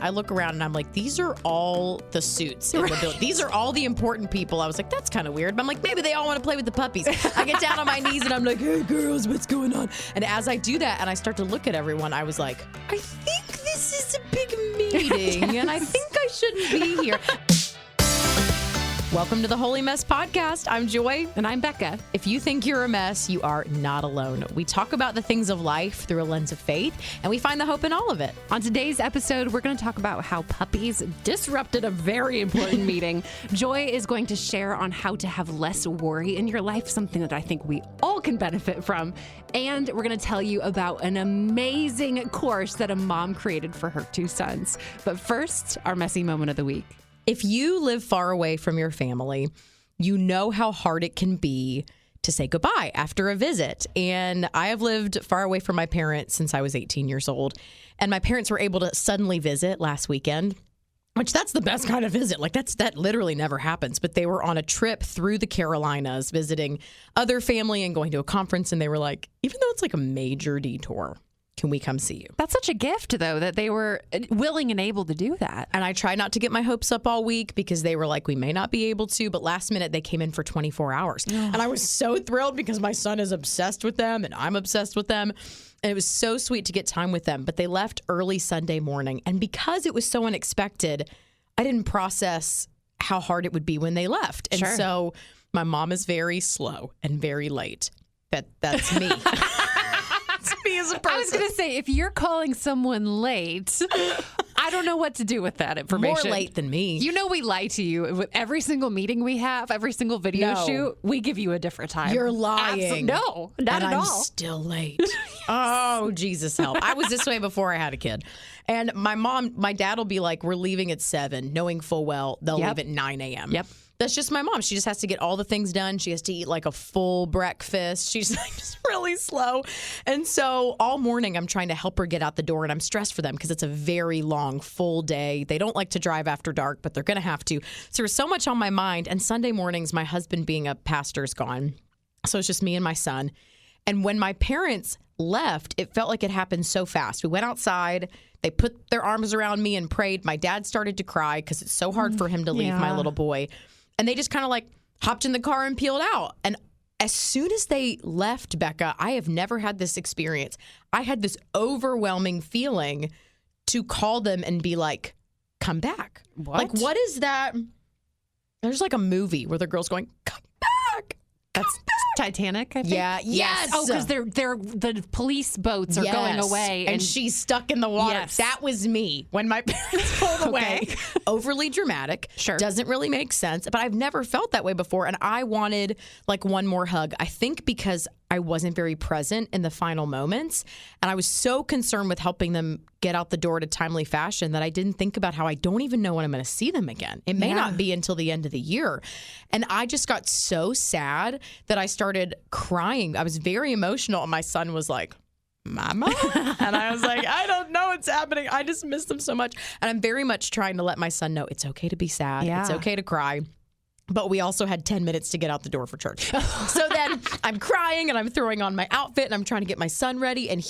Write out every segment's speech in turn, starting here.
I look around and I'm like, these are all the suits in the building. These are all the important people. I was like, that's kind of weird. But I'm like, maybe they all want to play with the puppies. I get down on my knees and I'm like, hey, girls, what's going on? And as I do that and I start to look at everyone, I was like, I think this is a big meeting and I think I shouldn't be here. Welcome to the Holy Mess Podcast. I'm Joy. And I'm Bekah. If you think you're a mess, you are not alone. We talk about the things of life through a lens of faith, and we find the hope in all of it. On today's episode, we're going to talk about how puppies disrupted a very important meeting. Joy is going to share on how to have less worry in your life, something that I think we all can benefit from. And we're going to tell you about an amazing course that a mom created for her two sons. But first, our messy moment of the week. If you live far away from your family, you know how hard it can be to say goodbye after a visit. And I have lived far away from my parents since I was 18 years old. And my parents were able to suddenly visit last weekend, which that's the best kind of visit. Like that literally never happens. But they were on a trip through the Carolinas visiting other family and going to a conference. And they were like, even though it's like a major detour, can we come see you? That's such a gift, though, that they were willing and able to do that. And I tried not to get my hopes up all week because they were like, we may not be able to. But last minute, they came in for 24 hours. And I was so thrilled because my son is obsessed with them and I'm obsessed with them. And it was so sweet to get time with them. But they left early Sunday morning. And because it was so unexpected, I didn't process how hard it would be when they left. And so my mom is very slow and very late. That's me. Me as a person. I was going to say, if you're calling someone late, I don't know what to do with that information. More late than me. You know we lie to you. With every single meeting we have, every single video shoot, we give you a different time. You're lying. No, not at all. I'm still late. Oh, Jesus help. I was this way before I had a kid. And my dad will be like, we're leaving at 7, knowing full well they'll leave at 9 a.m. Yep. That's just my mom. She just has to get all the things done. She has to eat like a full breakfast. She's like just really slow. And so all morning I'm trying to help her get out the door, and I'm stressed for them because it's a very long, full day. They don't like to drive after dark, but they're going to have to. So there's so much on my mind. And Sunday mornings, my husband being a pastor is gone. So it's just me and my son. And when my parents left, it felt like it happened so fast. We went outside. They put their arms around me and prayed. My dad started to cry because it's so hard for him to leave my little boy. And they just kind of like hopped in the car and peeled out. And as soon as they left, Bekah, I have never had this experience. I had this overwhelming feeling to call them and be like, come back. What? Like, what is that? There's like a movie where the girl's going, come back. That's Titanic, I think. Yeah. Yes. Oh, because the police boats are going away. And she's stuck in the water. Yes. That was me when my parents pulled away. Overly dramatic. Sure. Doesn't really make sense. But I've never felt that way before. And I wanted like one more hug. I think because I wasn't very present in the final moments. And I was so concerned with helping them get out the door in a timely fashion that I didn't think about how I don't even know when I'm going to see them again. It may not be until the end of the year. And I just got so sad that I started crying. I was very emotional. And my son was like, Mama? And I was like, I don't know what's happening. I just miss them so much. And I'm very much trying to let my son know it's okay to be sad. Yeah. It's okay to cry. But we also had 10 minutes to get out the door for church. So then I'm crying and I'm throwing on my outfit and I'm trying to get my son ready. And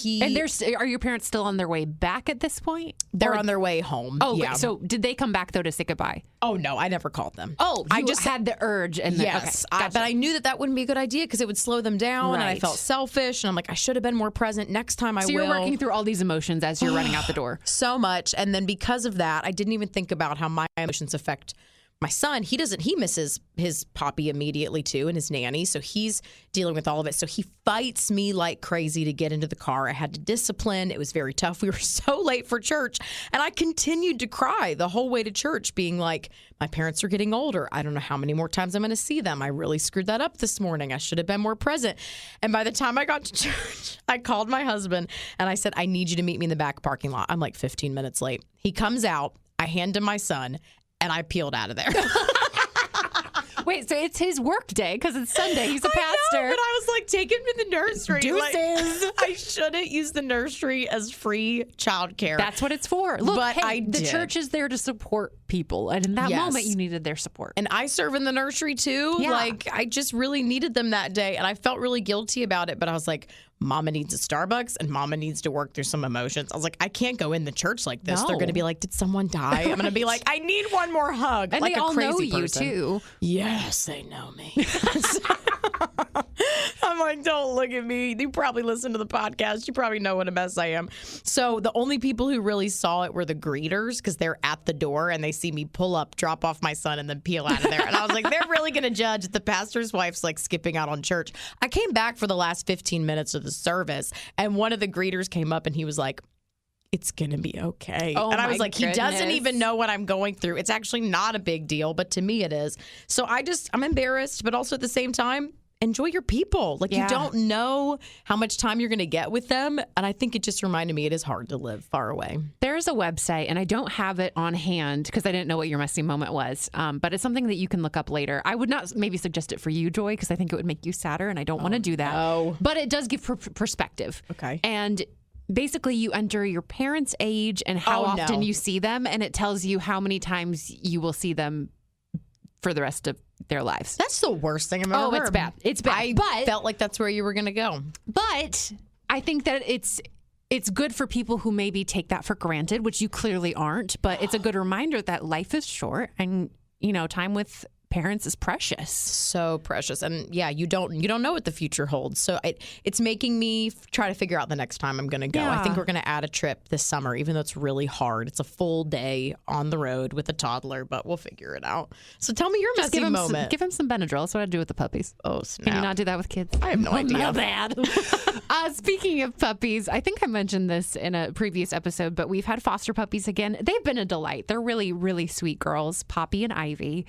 are your parents still on their way back at this point? They're on their way home. Oh, yeah. So did they come back though to say goodbye? Oh, no, I never called them. Oh, I just had the urge. And yes. Okay, gotcha. But I knew that wouldn't be a good idea because it would slow them down. Right. And I felt selfish. And I'm like, I should have been more present. Next time I will. So you're working through all these emotions as you're running out the door. So much. And then because of that, I didn't even think about how my emotions affect my son. He misses his Poppy immediately too and his nanny. So he's dealing with all of it. So he fights me like crazy to get into the car. I had to discipline. It was very tough. We were so late for church. And I continued to cry the whole way to church, being like, my parents are getting older. I don't know how many more times I'm going to see them. I really screwed that up this morning. I should have been more present. And by the time I got to church, I called my husband and I said, I need you to meet me in the back parking lot. I'm like 15 minutes late. He comes out. I hand him my son. And I peeled out of there. Wait, so it's his work day because it's Sunday. He's a pastor. I know, but I was like, take him to the nursery. Deuces. Like, I shouldn't use the nursery as free childcare. That's what it's for. Look, but hey, the church is there to support people. And in that moment, you needed their support. And I serve in the nursery too. Yeah. Like, I just really needed them that day. And I felt really guilty about it. But I was like, Mama needs a Starbucks and Mama needs to work through some emotions. I was like, I can't go in the church like this. No. They're going to be like, did someone die? I'm going to be like, I need one more hug. And like they a all crazy know you person. too. Yes, they know me. I'm like, don't look at me. You probably listen to the podcast. You probably know what a mess I am. So the only people who really saw it were the greeters because they're at the door and they see me pull up, drop off my son, and then peel out of there. And I was like, they're really going to judge the pastor's wife's like skipping out on church. I came back for the last 15 minutes of the service, and one of the greeters came up and he was like, it's going to be okay. Oh, and I was my like, he doesn't even know what I'm going through. It's actually not a big deal, but to me it is. So I'm embarrassed, but also at the same time, enjoy your people. Like, you don't know how much time you're going to get with them. And I think it just reminded me it is hard to live far away. There's a website, and I don't have it on hand because I didn't know what your messy moment was. But it's something that you can look up later. I would not maybe suggest it for you, Joy, because I think it would make you sadder, and I don't want to do that. no. But it does give perspective. Okay. And basically, you enter your parents' age and how often you see them, and it tells you how many times you will see them for the rest of their lives. That's the worst thing I've ever heard. Oh, it's bad. It's bad. I felt like that's where you were going to go. But I think that it's good for people who maybe take that for granted, which you clearly aren't. But it's a good reminder that life is short, and time with parents is precious. So precious. And yeah, you don't know what the future holds. So it's making me try to figure out the next time I'm going to go. Yeah. I think we're going to add a trip this summer, even though it's really hard. It's a full day on the road with a toddler, but we'll figure it out. So tell me your messy moment. Give him some Benadryl. That's what I do with the puppies. Oh, snap. Can you not do that with kids? I have no idea. My bad. Speaking of puppies, I think I mentioned this in a previous episode, but we've had foster puppies again. They've been a delight. They're really, really sweet girls, Poppy and Ivy,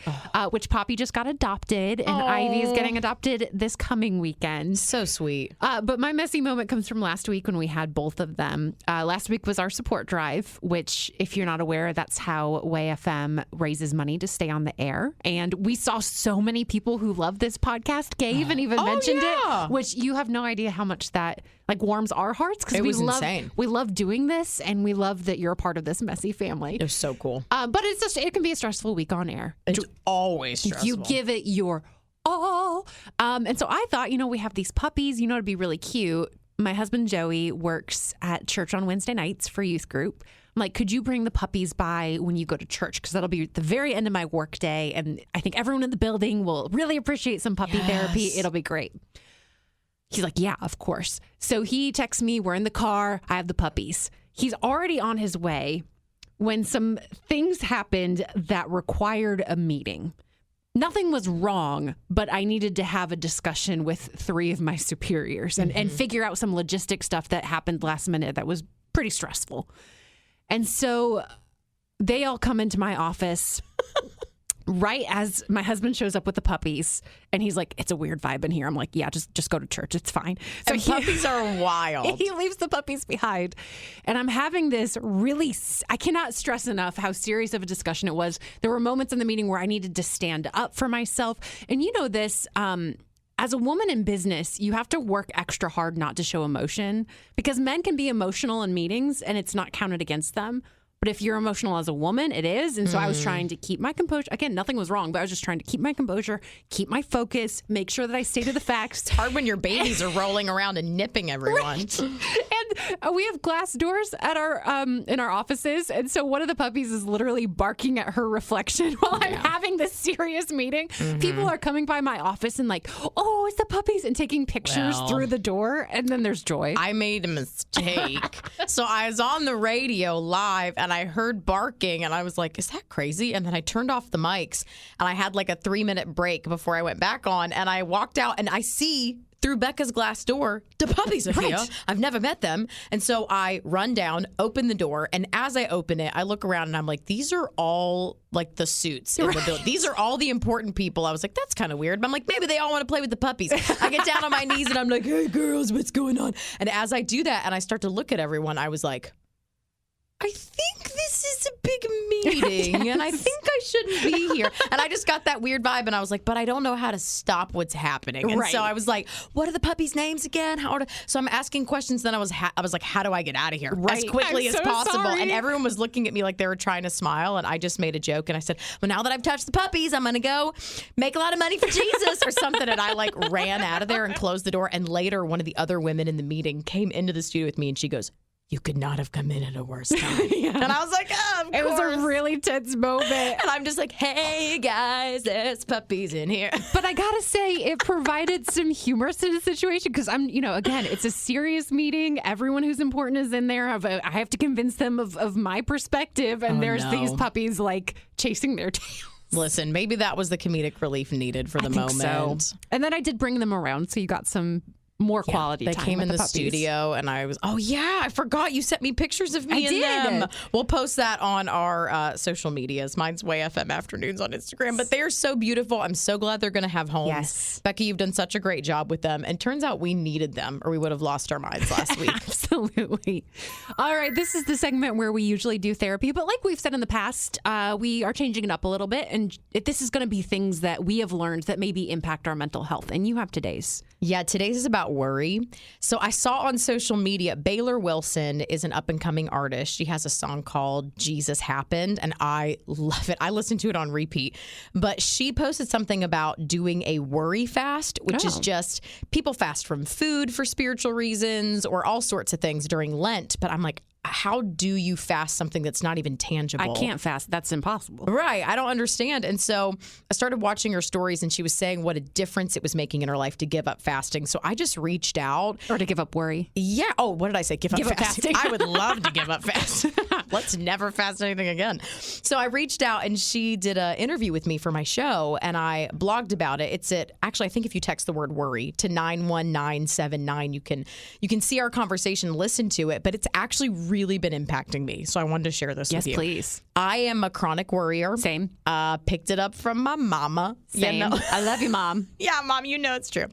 which Poppy just got adopted, and Ivy is getting adopted this coming weekend. So sweet. But my messy moment comes from last week when we had both of them. Last week was our support drive, which, if you're not aware, that's how Way FM raises money to stay on the air. And we saw so many people who love this podcast gave and even mentioned it, which you have no idea how much that warms our hearts, because insane. We love doing this, and we love that you're a part of this messy family. It was so cool. But it can be a stressful week on air. It's always stressful. You give it your all. And so I thought, we have these puppies, it'd be really cute. My husband, Joey, works at church on Wednesday nights for youth group. I'm like, could you bring the puppies by when you go to church? Because that'll be the very end of my work day. And I think everyone in the building will really appreciate some puppy therapy. It'll be great. He's like, yeah, of course. So he texts me, we're in the car, I have the puppies. He's already on his way when some things happened that required a meeting. Nothing was wrong, but I needed to have a discussion with 3 of my superiors and figure out some logistic stuff that happened last minute that was pretty stressful. And so they all come into my office right as my husband shows up with the puppies, and he's like, it's a weird vibe in here. I'm like, yeah, just go to church. It's fine. So puppies are wild. He leaves the puppies behind. And I'm having this I cannot stress enough how serious of a discussion it was. There were moments in the meeting where I needed to stand up for myself. And this, as a woman in business, you have to work extra hard not to show emotion, because men can be emotional in meetings and it's not counted against them. But if you're emotional as a woman, it is. And so I was trying to keep my composure. Again, nothing was wrong, but I was just trying to keep my composure, keep my focus, make sure that I stay to the facts. It's hard when your babies are rolling around and nipping everyone. Right. And we have glass doors at our in our offices. And so one of the puppies is literally barking at her reflection while I'm having this serious meeting. People are coming by my office and like, oh, it's the puppies, and taking pictures through the door. And then there's Joy. I made a mistake. So I was on the radio live and I heard barking and I was like, is that crazy? And then I turned off the mics and I had like a 3-minute break before I went back on, and I walked out and I see through Bekah's glass door, the puppies are here. I've never met them. And so I run down, open the door, and as I open it, I look around and I'm like, these are all like the suits in the building. These are all the important people. I was like, that's kind of weird. But I'm like, maybe they all want to play with the puppies. I get down on my knees and I'm like, hey girls, what's going on? And as I do that and I start to look at everyone, I was like, I think this is a big meeting, and I think I shouldn't be here. And I just got that weird vibe, and I was like, but I don't know how to stop what's happening. And so I was like, what are the puppies' names again? So I'm asking questions. Then I was like, how do I get out of here as quickly as possible? Sorry. And everyone was looking at me like they were trying to smile, and I just made a joke, and I said, well, now that I've touched the puppies, I'm going to go make a lot of money for Jesus or something. And I like ran out of there and closed the door. And later, one of the other women in the meeting came into the studio with me, and she goes, you could not have come in at a worse time. And I was like, oh, of course. It was a really tense moment. And I'm just like, hey, guys, there's puppies in here. But I got to say, it provided some humor to the situation because again, it's a serious meeting. Everyone who's important is in there. I have to convince them of my perspective. And there's these puppies like chasing their tails. Listen, maybe that was the comedic relief needed for the moment. So. And then I did bring them around, so you got some more quality time. They came in the studio, and I was, I forgot you sent me pictures of me and them. We'll post that on our social medias. Mine's Way FM Afternoons on Instagram, but they are so beautiful. I'm so glad they're going to have homes. Yes. Bekah, you've done such a great job with them, and turns out we needed them, or we would have lost our minds last week. Absolutely. All right, this is the segment where we usually do therapy, but like we've said in the past, we are changing it up a little bit, and this is going to be things that we have learned that maybe impact our mental health, and you have today's. Yeah, today's is about worry. So I saw on social media, Baylor Wilson is an up-and-coming artist. She has a song called Jesus Happened, and I love it. I listen to it on repeat. But she posted something about doing a worry fast, which is just people fast from food for spiritual reasons or all sorts of things during Lent. But I'm like, how do you fast something that's not even tangible? I can't fast. That's impossible. Right. I don't understand. And so I started watching her stories, and she was saying what a difference it was making in her life to give up fasting. So I just reached out. Or to give up worry. Yeah. Oh, what did I say? Give up fasting. I would love to give up fasting. Let's never fast anything again. So I reached out, and she did an interview with me for my show, and I blogged about it. It's actually, I think if you text the word worry to 91979, you can see our conversation, listen to it, but it's actually really been impacting me. So I wanted to share this with you. Yes, please. I am a chronic worrier. Same. Picked it up from my mama. Same. I love you, Mom. Yeah, Mom, you know it's true.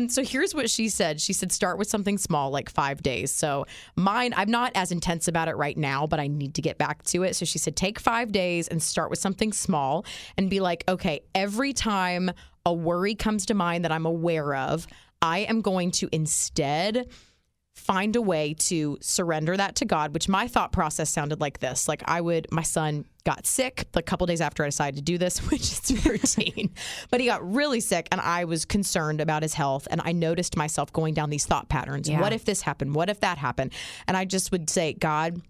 So here's what she said. She said, start with something small, like 5 days. So mine, I'm not as intense about it right now, but I need to get back to it. So she said, take 5 days and start with something small and be like, okay, every time a worry comes to mind that I'm aware of, I am going to instead find a way to surrender that to God, which my thought process sounded like this. Like my son got sick a couple days after I decided to do this, which is routine, but he got really sick, and I was concerned about his health, and I noticed myself going down these thought patterns. Yeah. What if this happened? What if that happened? And I just would say, God,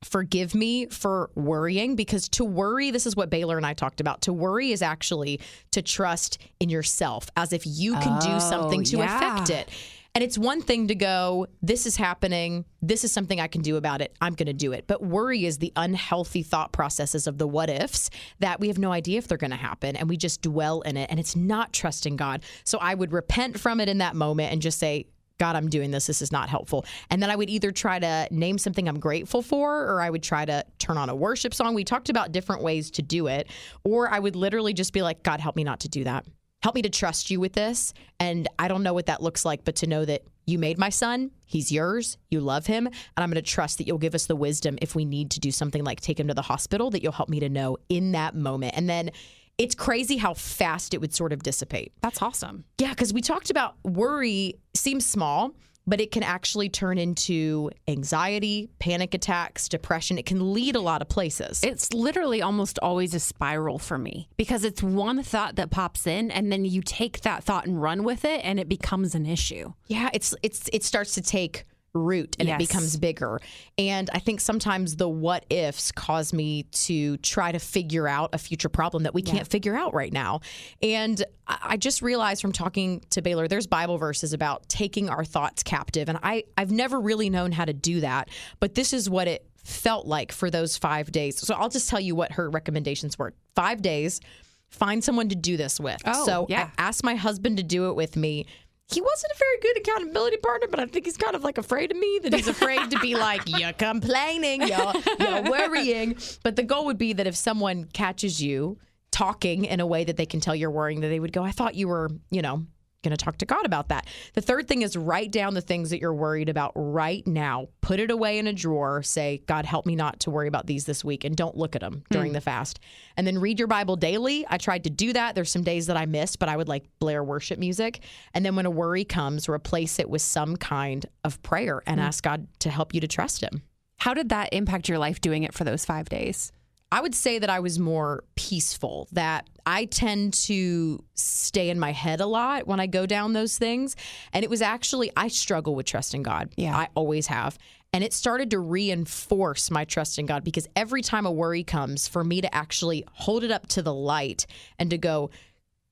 forgive me for worrying, because to worry, this is what Baylor and I talked about. To worry is actually to trust in yourself, as if you can do something to affect it. And it's one thing to go, this is happening, this is something I can do about it, I'm going to do it. But worry is the unhealthy thought processes of the what ifs that we have no idea if they're going to happen, and we just dwell in it, and it's not trusting God. So I would repent from it in that moment and just say, God, I'm doing this. This is not helpful. And then I would either try to name something I'm grateful for, or I would try to turn on a worship song. We talked about different ways to do it. Or I would literally just be like, God, help me not to do that. Help me to trust you with this. And I don't know what that looks like, but to know that you made my son, he's yours, you love him, and I'm going to trust that you'll give us the wisdom if we need to do something like take him to the hospital, that you'll help me to know in that moment. And then it's crazy how fast it would sort of dissipate. That's awesome. Yeah, because we talked about worry seems small, but it can actually turn into anxiety, panic attacks, depression. It can lead a lot of places. It's literally almost always a spiral for me, because it's one thought that pops in, and then you take that thought and run with it, and it becomes an issue. Yeah, it starts to take root, and it becomes bigger. And I think sometimes the what ifs cause me to try to figure out a future problem that we can't figure out right now. And I just realized from talking to Baylor, there's Bible verses about taking our thoughts captive. And I've never really known how to do that, but this is what it felt like for those 5 days. So I'll just tell you what her recommendations were. 5 days, find someone to do this with. I asked my husband to do it with me. He wasn't a very good accountability partner, but I think he's kind of like afraid of me, that he's afraid to be like, you're complaining, you're worrying. But the goal would be that if someone catches you talking in a way that they can tell you're worrying, that they would go, I thought you were, going going to talk to God about that. The third thing is write down the things that you're worried about right now. Put it away in a drawer. Say, God, help me not to worry about these this week. And don't look at them during the fast. And then read your Bible daily. I tried to do that. There's some days that I missed, but I would like blare worship music. And then when a worry comes, replace it with some kind of prayer and ask God to help you to trust him. How did that impact your life doing it for those 5 days? I would say that I was more peaceful, that I tend to stay in my head a lot when I go down those things. And it was actually, I struggle with trusting God. Yeah. I always have. And it started to reinforce my trust in God, because every time a worry comes, for me to actually hold it up to the light and to go,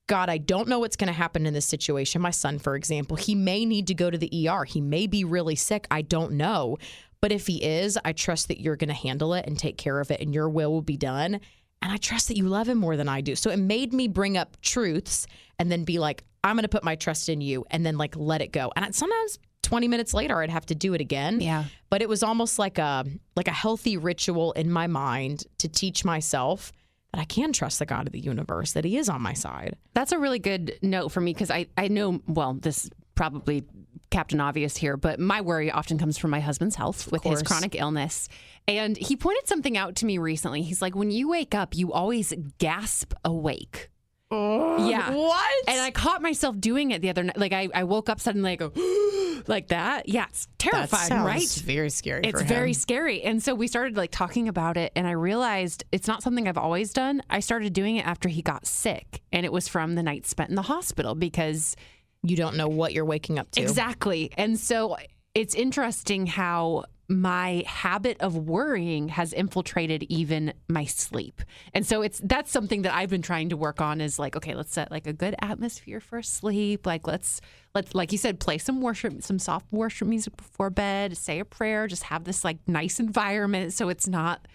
God, I don't know what's going to happen in this situation. My son, for example, he may need to go to the ER. He may be really sick. I don't know. But if he is, I trust that you're going to handle it and take care of it, and your will be done. And I trust that you love him more than I do. So it made me bring up truths and then be like, I'm going to put my trust in you, and then like let it go. And sometimes 20 minutes later, I'd have to do it again. Yeah. But it was almost like a healthy ritual in my mind to teach myself that I can trust the God of the universe, that he is on my side. That's a really good note for me, because I know, well, this probably Captain Obvious here, but my worry often comes from my husband's health with his chronic illness. And he pointed something out to me recently. He's like, when you wake up, you always gasp awake. Yeah. What? And I caught myself doing it the other night. Like I woke up suddenly, I go, like that. Yeah, it's terrifying, that sounds right? Very scary. It's very scary. And so we started like talking about it, and I realized it's not something I've always done. I started doing it after he got sick, and it was from the night spent in the hospital, because you don't know what you're waking up to. Exactly. And so it's interesting how my habit of worrying has infiltrated even my sleep. And so that's something that I've been trying to work on, is like, okay, let's set like a good atmosphere for sleep. Like let's like you said, play some soft worship music before bed, say a prayer, just have this like nice environment. So it's not,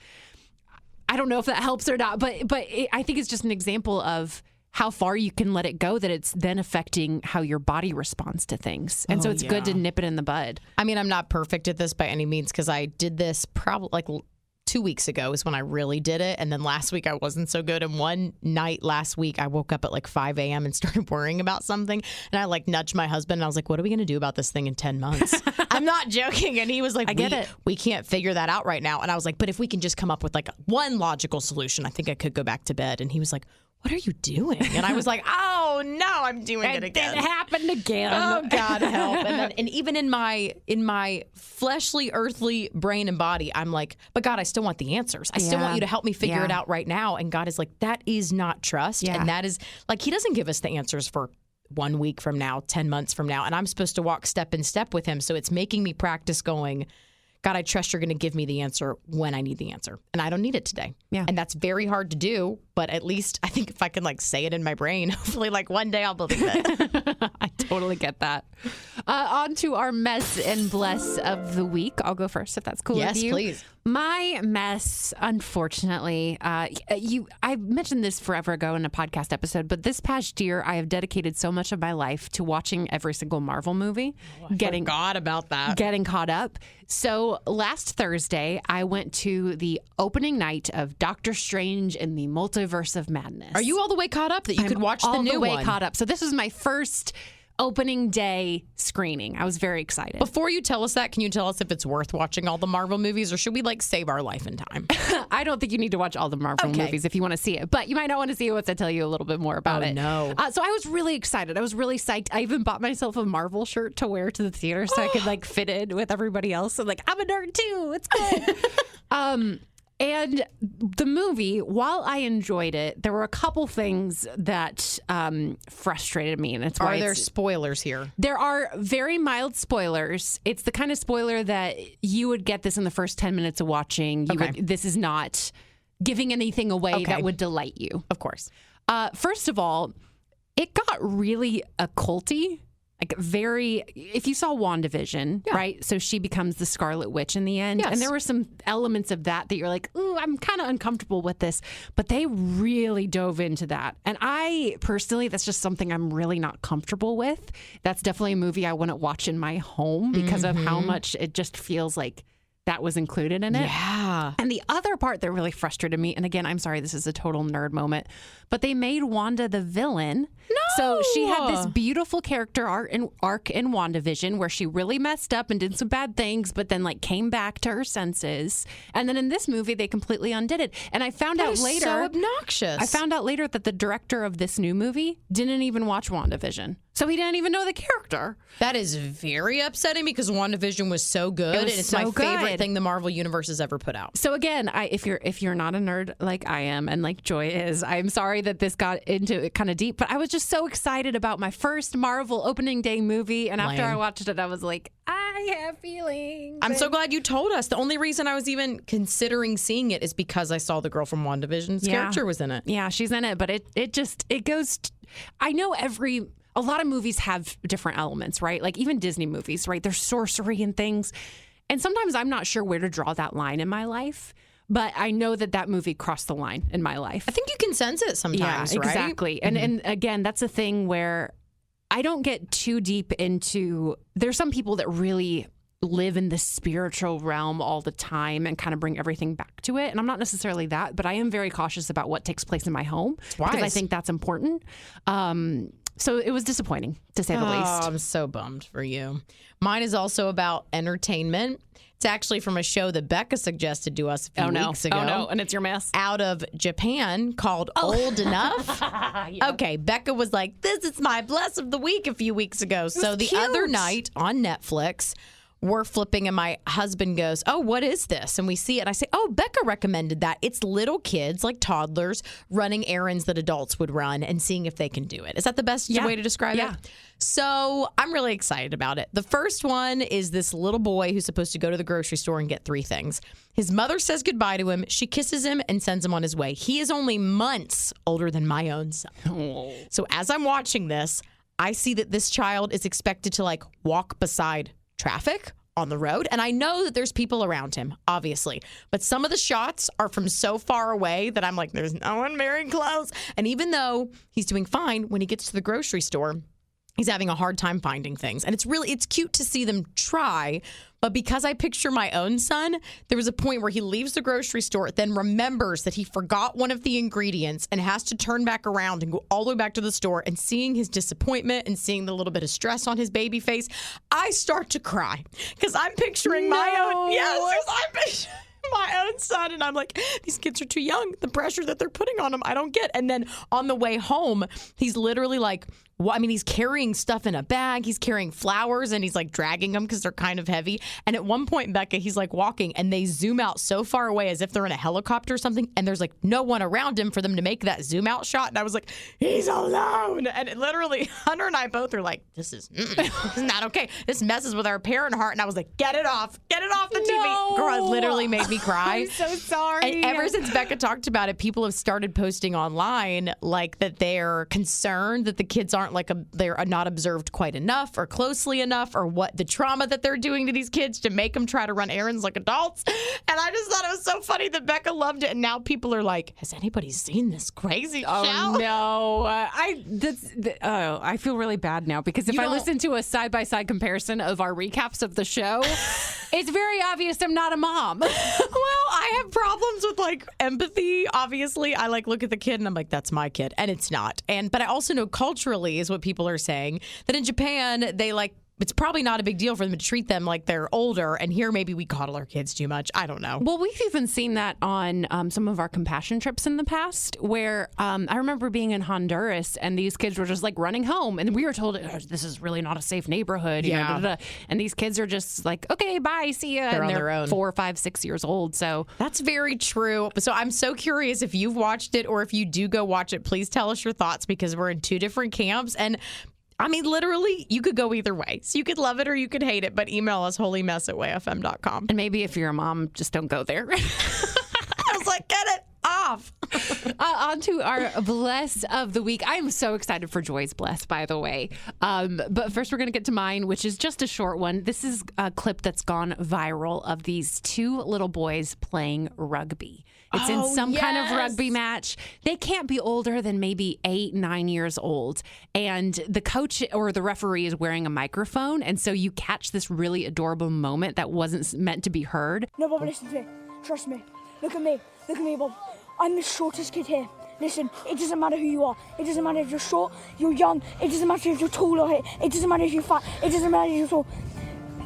I don't know if that helps or not, but I think it's just an example of how far you can let it go, that it's then affecting how your body responds to things. And so it's good to nip it in the bud. I mean, I'm not perfect at this by any means, because I did this probably like 2 weeks ago is when I really did it. And then last week I wasn't so good. And one night last week I woke up at like 5 a.m. and started worrying about something. And I like nudged my husband and I was like, what are we going to do about this thing in 10 months? I'm not joking. And he was like, I get it. We can't figure that out right now. And I was like, but if we can just come up with like one logical solution, I think I could go back to bed. And he was like, what are you doing? And I was like, oh no, I'm doing it again. It happened again. Oh God, help. And even in my fleshly, earthly brain and body, I'm like, but God, I still want the answers. I still want you to help me figure it out right now. And God is like, that is not trust. Yeah. And that is like, he doesn't give us the answers for 1 week from now, 10 months from now. And I'm supposed to walk step in step with him. So it's making me practice going, God, I trust you're going to give me the answer when I need the answer. And I don't need it today. Yeah. And that's very hard to do. But at least I think if I can like say it in my brain, hopefully like one day I'll believe it. I totally get that. On to our mess and bless of the week. I'll go first if that's cool with you. Yes, please. My mess, unfortunately, I mentioned this forever ago in a podcast episode, but this past year I have dedicated so much of my life to watching every single Marvel movie. I forgot about that. Getting caught up. So last Thursday, I went to the opening night of Doctor Strange in the Multiverse of Madness. Are you all the way caught up that you could watch the new one? All the way caught up. So this was my first opening day screening. I was very excited. Before you tell us that, can you tell us if it's worth watching all the Marvel movies, or should we like save our life in time? I don't think you need to watch all the Marvel movies if you want to see it, but you might not want to see it once I tell you a little bit more about it. No. So I was really excited. I was really psyched. I even bought myself a Marvel shirt to wear to the theater so I could like fit in with everybody else. So like, I'm a nerd too. It's good. And the movie, while I enjoyed it, there were a couple things that frustrated me. And it's why Are there spoilers here? There are very mild spoilers. It's the kind of spoiler that you would get this in the first 10 minutes of watching. This is not giving anything away that would delight you. Of course. First of all, it got really occulty. Like very, if you saw WandaVision, right? So she becomes the Scarlet Witch in the end. Yes. And there were some elements of that you're like, ooh, I'm kind of uncomfortable with this. But they really dove into that. And I personally, that's just something I'm really not comfortable with. That's definitely a movie I wouldn't watch in my home because of how much it just feels like that was included in it. Yeah. And the other part that really frustrated me, and again, I'm sorry, this is a total nerd moment, but they made Wanda the villain. No! So she had this beautiful character arc in WandaVision where she really messed up and did some bad things, but then like came back to her senses. And then in this movie, they completely undid it. And I found out later. So obnoxious. I found out later that the director of this new movie didn't even watch WandaVision. So he didn't even know the character. That is very upsetting because WandaVision was so good, and it's my favorite thing the Marvel Universe has ever put out. So again, if you're not a nerd like I am and like Joy is, I'm sorry that this got into it kind of deep, but I was just so excited about my first Marvel opening day movie, and after I watched it, I was like, I have feelings. I'm so glad you told us. The only reason I was even considering seeing it is because I saw the girl from WandaVision's character was in it. Yeah, she's in it, but it goes. I know a lot of movies have different elements, right? Like even Disney movies, right? There's sorcery and things. And sometimes I'm not sure where to draw that line in my life, but I know that movie crossed the line in my life. I think you can sense it sometimes, right? Exactly. And again, that's a thing where I don't get too deep into, there's some people that really live in the spiritual realm all the time and kind of bring everything back to it. And I'm not necessarily that, but I am very cautious about what takes place in my home because I think that's important. So it was disappointing, to say the least. I'm so bummed for you. Mine is also about entertainment. It's actually from a show that Bekah suggested to us a few weeks ago. Oh, no. And it's your mess. Out of Japan called Old Enough. Okay, Bekah was like, this is my bless of the week a few weeks ago. So the other night on Netflix, we're flipping and my husband goes, oh, what is this? And we see it. And I say, oh, Bekah recommended that. It's little kids, like toddlers, running errands that adults would run and seeing if they can do it. Is that the best way to describe it? So I'm really excited about it. The first one is this little boy who's supposed to go to the grocery store and get 3 things. His mother says goodbye to him. She kisses him and sends him on his way. He is only months older than my own son. Oh. So as I'm watching this, I see that this child is expected to like walk beside traffic on the road. And I know that there's people around him, obviously. But some of the shots are from so far away that I'm like, there's no one very close. And even though he's doing fine, when he gets to the grocery store, he's having a hard time finding things. And it's cute to see them try. But because I picture my own son, there was a point where he leaves the grocery store, then remembers that he forgot one of the ingredients and has to turn back around and go all the way back to the store. And seeing his disappointment and seeing the little bit of stress on his baby face, I start to cry because I'm picturing my own. Yes, I'm picturing my own son, and I'm like, these kids are too young. The pressure that they're putting on them, I don't get. And then on the way home, he's literally like, he's carrying stuff in a bag. He's carrying flowers, and he's like dragging them because they're kind of heavy. And at one point, Bekah, he's like walking, and they zoom out so far away as if they're in a helicopter or something, and there's like no one around him for them to make that zoom out shot. And I was like, he's alone. And it literally, Hunter and I both are like, this is not okay. This messes with our parent heart. And I was like, get it off the TV. Girl, it literally made me cry. I'm so sorry. And ever since Bekah talked about it, people have started posting online like that they're concerned that the kids aren't they're not observed quite enough or closely enough, or what the trauma that they're doing to these kids to make them try to run errands like adults. And I just thought it was so funny that Bekah loved it, and now people are like, has anybody seen this crazy show? Oh no, I feel really bad now because if I listen to a side-by-side comparison of our recaps of the show, it's very obvious I'm not a mom. Well, I have problems with like empathy. Obviously, I like look at the kid and I'm like, that's my kid, and it's not. But I also know culturally is what people are saying that in Japan they like. It's probably not a big deal for them to treat them like they're older. And here, maybe we coddle our kids too much. I don't know. Well, we've even seen that on some of our compassion trips in the past where I remember being in Honduras and these kids were just like running home. And we were told, this is really not a safe neighborhood. You know, and these kids are just like, okay, bye, see ya. They're and on their own. 4, 5, 6 years old. So that's very true. So I'm so curious if you've watched it, or if you do go watch it, please tell us your thoughts, because we're in 2 different camps. And I mean, literally, you could go either way. So you could love it or you could hate it, but email us holymess@wayfm.com. And maybe if you're a mom, just don't go there. I was like, get it off. On to our bless of the week. I'm so excited for Joy's bless, by the way. But first, we're going to get to mine, which is just a short one. This is a clip that's gone viral of these 2 little boys playing rugby. It's in some kind of rugby match. They can't be older than maybe 8, 9 years old. And the coach or the referee is wearing a microphone. And so you catch this really adorable moment that wasn't meant to be heard. No, Bob, listen to me. Trust me. Look at me. Look at me, Bob. I'm the shortest kid here. Listen, it doesn't matter who you are. It doesn't matter if you're short, you're young. It doesn't matter if you're tall or it doesn't matter if you're fat. It doesn't matter if you're tall.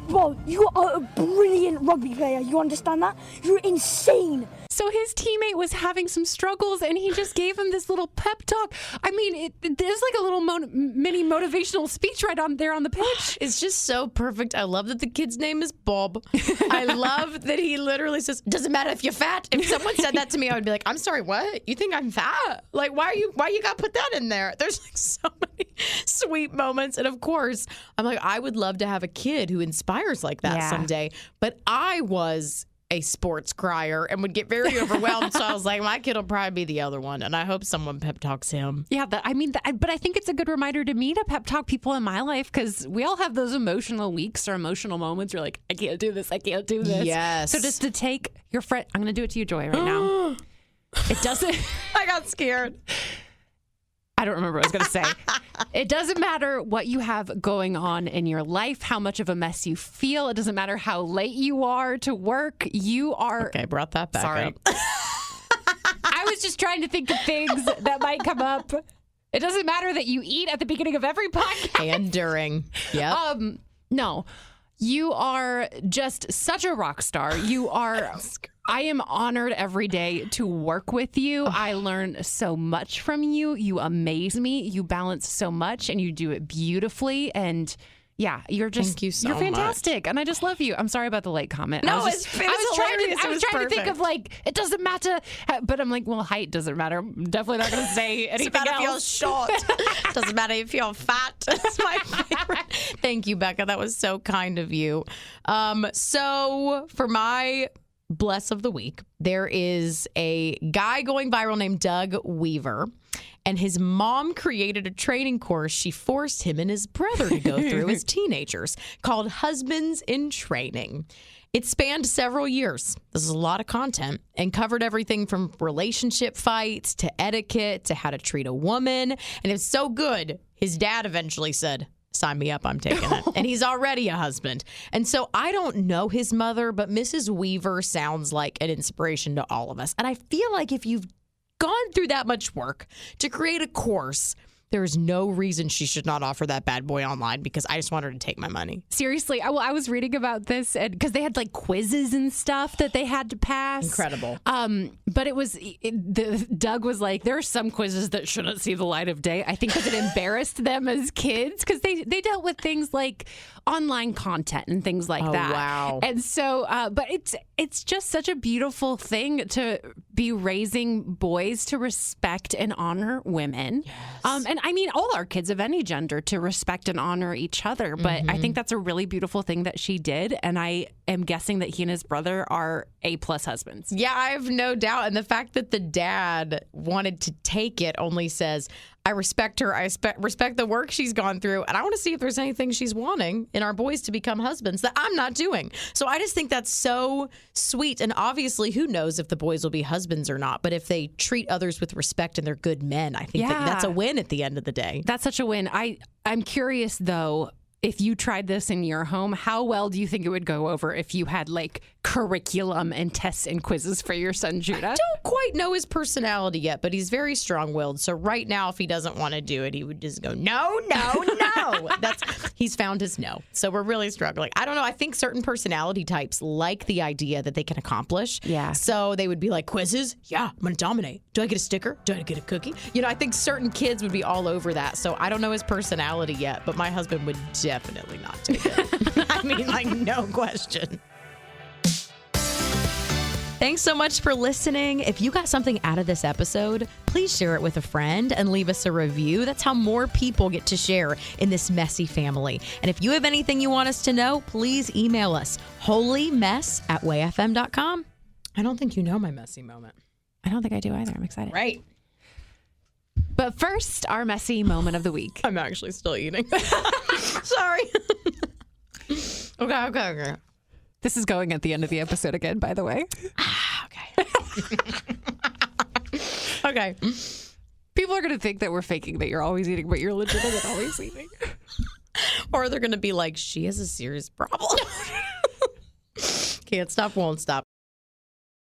Bob, you are a brilliant rugby player. You understand that? You're insane. So his teammate was having some struggles, and he just gave him this little pep talk. I mean, there's like a little mini motivational speech right on there on the pitch. It's just so perfect. I love that the kid's name is Bob. I love that he literally says, doesn't matter if you're fat. If someone said that to me, I would be like, I'm sorry, what? You think I'm fat? Like, why you got to put that in there? There's like so many sweet moments. And of course, I'm like, I would love to have a kid who inspires like that someday. But I was a sports crier and would get very overwhelmed. So I was like, my kid will probably be the other one. And I hope someone pep talks him. Yeah, but I think it's a good reminder to me to pep talk people in my life, because we all have those emotional weeks or emotional moments where you're like, I can't do this. I can't do this. Yes. So just to take your friend, I'm going to do it to you, Joy, right now. It doesn't. I got scared. I don't remember what I was going to say. It doesn't matter what you have going on in your life, how much of a mess you feel. It doesn't matter how late you are to work. You are... Okay, brought that back up. I was just trying to think of things that might come up. It doesn't matter that you eat at the beginning of every podcast. And during. Yep. No. You are just such a rock star. You are... I am honored every day to work with you. I learn so much from you. You amaze me. You balance so much, and you do it beautifully. And yeah, you're just Thank you so you're fantastic. much. And I just love you. I'm sorry about the late comment. No, I was trying to think of like, it doesn't matter. But I'm like, well, height doesn't matter. I'm definitely not going to say anything Doesn't matter else. if you're short. Doesn't matter if you're fat. That's my favorite. Thank you, Bekah. That was so kind of you. So for my Bless of the Week, there is a guy going viral named Doug Weaver, and his mom created a training course she forced him and his brother to go through as teenagers called Husbands in Training. It spanned several years. This is a lot of content and covered everything from relationship fights to etiquette to how to treat a woman. And it was so good, his dad eventually said, sign me up, I'm taking it. And he's already a husband. And so I don't know his mother, but Mrs. Weaver sounds like an inspiration to all of us. And I feel like if you've gone through that much work to create a course, there's no reason she should not offer that bad boy online, because I just want her to take my money. Seriously, I was reading about this because they had like quizzes and stuff that they had to pass. Incredible. But Doug was like, there are some quizzes that shouldn't see the light of day. I think because it embarrassed them as kids, because they dealt with things like online content and things like that. Wow. And so, but it's just such a beautiful thing to be raising boys to respect and honor women. Yes. And I mean, all our kids of any gender to respect and honor each other. But I think that's a really beautiful thing that she did. And I am guessing that he and his brother are A+ husbands. Yeah, I have no doubt. And the fact that the dad wanted to take it only says, I respect her. I respect the work she's gone through. And I want to see if there's anything she's wanting in our boys to become husbands that I'm not doing. So I just think that's so sweet. And obviously, who knows if the boys will be husbands or not. But if they treat others with respect and they're good men, I think that's a win at the end of the day. That's such a win. I'm curious, though, if you tried this in your home, how well do you think it would go over if you had like curriculum and tests and quizzes for your son, Judah? I don't quite know his personality yet, but he's very strong-willed. So right now, if he doesn't want to do it, he would just go, no, no, no. He's found his no. So we're really struggling. I don't know. I think certain personality types like the idea that they can accomplish. Yeah. So they would be like, quizzes? Yeah, I'm going to dominate. Do I get a sticker? Do I get a cookie? You know, I think certain kids would be all over that. So I don't know his personality yet, but my husband would definitely not take it. I mean, like, no question. Thanks so much for listening. If you got something out of this episode, please share it with a friend and leave us a review. That's how more people get to share in this messy family. And if you have anything you want us to know, please email us, holymess@wayfm.com. I don't think you know my messy moment. I don't think I do either. I'm excited. Right. But first, our messy moment of the week. I'm actually still eating. Sorry. Okay. This is going at the end of the episode again, by the way. Okay. Okay. People are going to think that we're faking that you're always eating, but you're legitimate always eating. Or they're going to be like, she has a serious problem. Can't stop, won't stop.